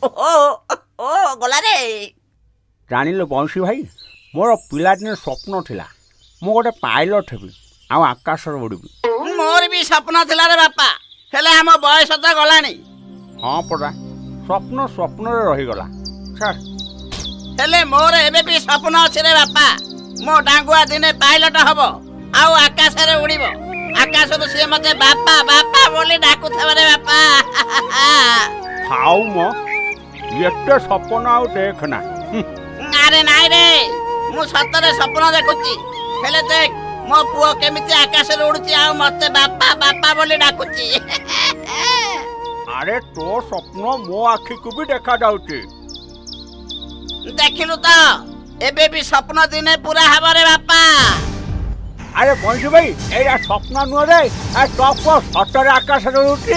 ଓ ଗଲା ରେ। ଜାଣିଲୁ ବଂଶୀ ଭାଇ, ମୋର ପିଲାଦିନେ ସ୍ୱପ୍ନ ଥିଲା ମୁଁ ଗୋଟେ ପାଇଲଟ ହେବି ଆଉ ଆକାଶରେ ଉଡ଼ିବି। ମୋର ବି ସ୍ୱପ୍ନ ଥିଲା ରେ ବାପା, ହେଲେ ଆମ ବୟସ ତ ଗଲାଣି। ହଁ ପରା, ସ୍ୱପ୍ନ ସ୍ୱପ୍ନରେ ରହିଗଲା। ଛାଡ଼, ହେଲେ ମୋର ଏବେ ବି ସ୍ୱପ୍ନ ଅଛି ରେ ବାପା, ମୋ ଡାଙ୍ଗୁଆ ଦିନେ ପାଇଲଟ ହବ ଆଉ ଆକାଶରେ ଉଡ଼ିବ। ଆକାଶରୁ ସିଏ ମତେ ବାପା ବାପା ବୋଲି ଡାକୁଥିବ ରେ ବାପା। ଥାଉ ମ, ଏତେ ସ୍ୱପ୍ନ ଆଉ ଦେଖନା। ଆରେ ନାଇଁ ରେ, ମୁଁ ସତରେ ସ୍ୱପ୍ନ ଦେଖୁଛି। ହେଲେ ଦେଖ ମୋ ପୁଅ କେମିତି ଆକାଶରେ ଉଡୁଛି ଆଉ ମତେ ବାପା ବାପା ବୋଲି ଡାକୁଛି। ଆରେ ତୋ ସ୍ୱପ୍ନ ମୋ ଆଖିକୁ ବି ଦେଖାଯାଉଛି। ଦେଖିଲୁ ତ, ଏବେ ବି ସ୍ୱପ୍ନ ଦିନେ ପୁରା ହବ ରେ ବାପା। ଆରେ ବଂଶୀ ଭାଇ, ଏଇଟା ସ୍ୱପ୍ନ ନୁହେଁ ରେ, ସତରେ ଆକାଶରେ ଉଡ଼ୁଛି।